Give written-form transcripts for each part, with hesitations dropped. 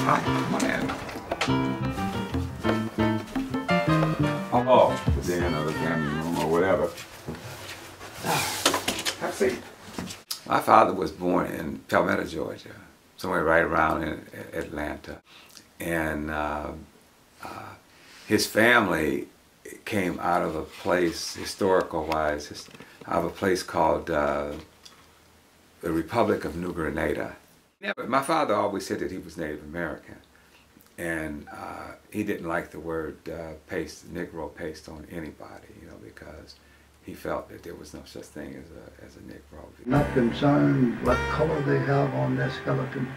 Hi, come on in. Oh, the den or the family room or whatever. Have a seat. My father was born in Palmetto, Georgia, somewhere right around in Atlanta. And his family came out of a place, historical-wise, out of a place called the Republic of New Grenada. Yeah, but my father always said that he was Native American, and he didn't like the word Negro paste on anybody, you know, because he felt that there was no such thing as a Negro. Not concerned what color they have on their skeleton?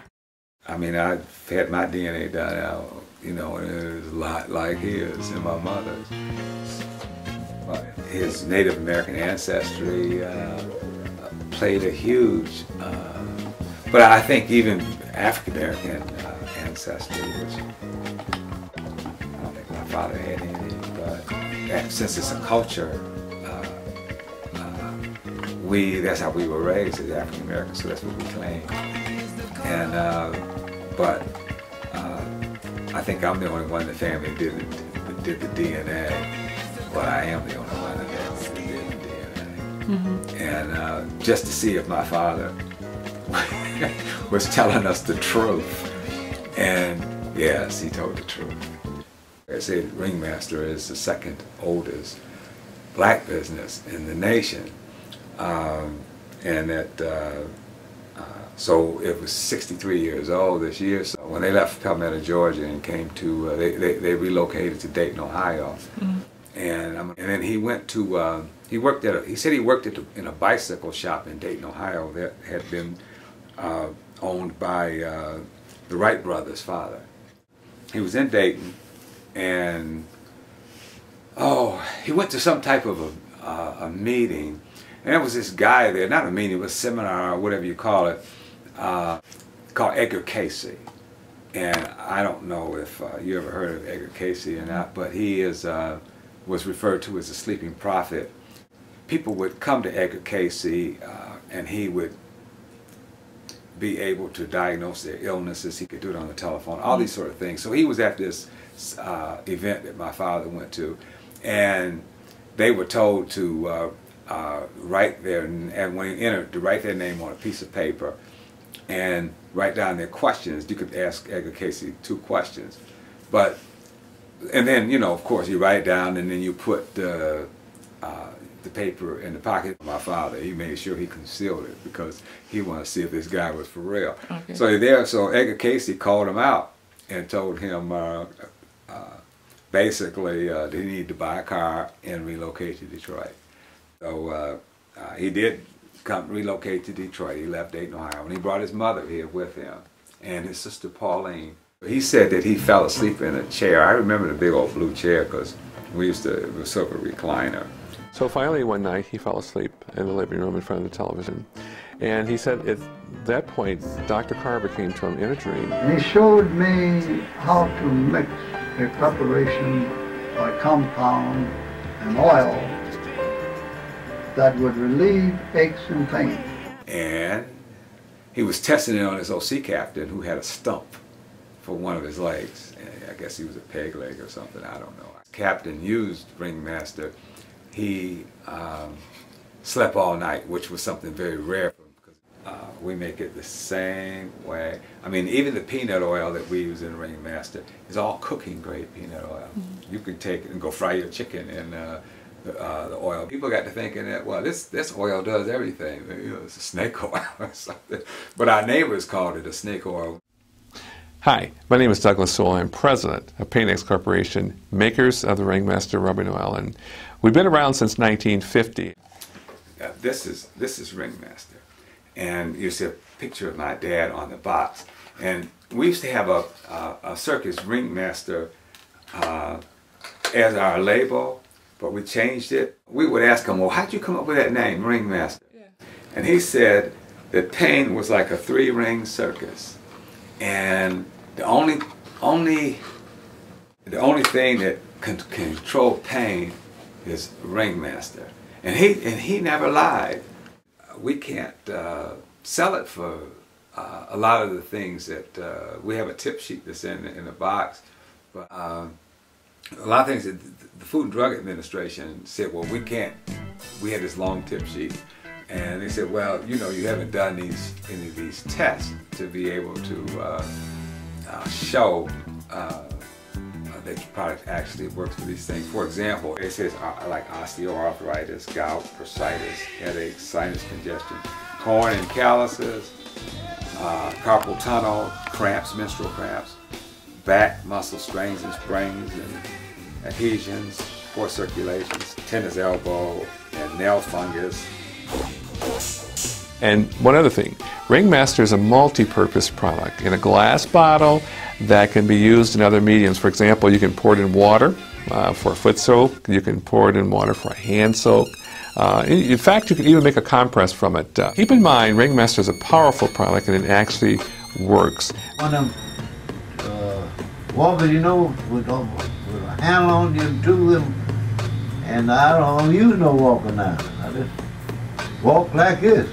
I mean, I've had my DNA done out, you know, and it was a lot like his and my mother's. But his Native American ancestry played a huge, but I think even African American ancestry, which I don't think my father had any, but since it's a culture, that's how we were raised as African Americans, so that's what we claim. And but I think I'm the only one in the family that did the DNA. But I am the only one that did the DNA. Mm-hmm. And just to see if my father was telling us the truth. And yes, he told the truth. I said Ringmaster is the second oldest black business in the nation. And that so it was 63 years old this year. So when they left Palmetto, Georgia, and came to, they relocated to Dayton, Ohio. Mm-hmm. And then he went to, he said he worked in a bicycle shop in Dayton, Ohio that had been owned by the Wright brothers' father. He was in Dayton, and he went to some type of a meeting, and there was this guy there, not a meeting, it was a seminar or whatever you call it, called Edgar Casey. And I don't know if you ever heard of Edgar Casey or not, but he was referred to as a sleeping prophet. People would come to Edgar Casey and he would be able to diagnose their illnesses. He could do it on the telephone, all these sort of things. So he was at this event that my father went to, and they were told to write and when he entered, to write their name on a piece of paper and write down their questions. You could ask Edgar Casey 2 questions, and then, you know, of course, you write it down, and then you put the paper in the pocket of my father. He made sure he concealed it because he wanted to see if this guy was for real. Okay. So Edgar Casey called him out and told him basically that he needed to buy a car and relocate to Detroit. So he did relocate to Detroit. He left Dayton, Ohio, and he brought his mother here with him and his sister Pauline. He said that he fell asleep in a chair. I remember the big old blue chair because it was sort of a recliner. So finally one night he fell asleep in the living room in front of the television. And he said at that point Dr. Carver came to him in a dream. And he showed me how to mix a preparation by compound and oil that would relieve aches and pains. And he was testing it on his OC captain who had a stump for one of his legs. And I guess he was a peg leg or something, I don't know. Captain used Ringmaster. He slept all night, which was something very rare for him because we make it the same way. I mean, even the peanut oil that we use in Ringmaster is all cooking grade peanut oil. Mm-hmm. You can take it and go fry your chicken in the oil. People got to thinking that, well, this oil does everything. You know, it's a snake oil or something. But our neighbors called it a snake oil. Hi, my name is Douglas Sewell. I'm president of Panex Corporation, makers of the Ringmaster rubbing oil, and we've been around since 1950. This is Ringmaster, and you see a picture of my dad on the box. And we used to have a circus Ringmaster as our label, but we changed it. We would ask him, well, how'd you come up with that name, Ringmaster? Yeah. And he said that Payne was like a 3-ring circus. And the only thing that can control pain is Ringmaster, and he never lied. We can't sell it for a lot of the things that we have a tip sheet that's in the box, but a lot of things that the Food and Drug Administration said, well, we can't. We had this long tip sheet, and they said, well, you know, you haven't done any of these tests to be able to show that your product actually works for these things. For example, it says like osteoarthritis, gout, bursitis, headaches, sinus congestion, corn and calluses, carpal tunnel, cramps, menstrual cramps, back muscle strains and sprains, and adhesions, poor circulations, tennis elbow, and nail fungus. And one other thing, Ringmaster is a multi-purpose product in a glass bottle that can be used in other mediums. For example, you can pour it in water for a foot soak. You can pour it in water for a hand soak. In fact, you can even make a compress from it. Keep in mind, Ringmaster is a powerful product and it actually works. One of them walkers, you know, with a handle on you, two of them, and I don't use no walker now. I just walk like this.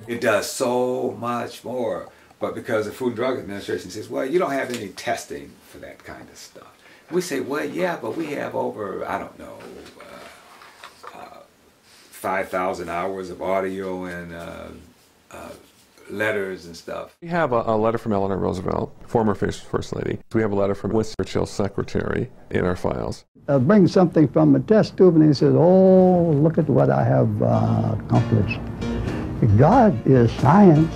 It does so much more, but because the Food and Drug Administration says, well, you don't have any testing for that kind of stuff. We say, well, yeah, but we have over, I don't know, 5,000 hours of audio and letters and stuff. We have a letter from Eleanor Roosevelt, former First Lady. We have a letter from Winston Churchill's secretary in our files. Brings something from a test tube and he says, oh, look at what I have accomplished. God is science.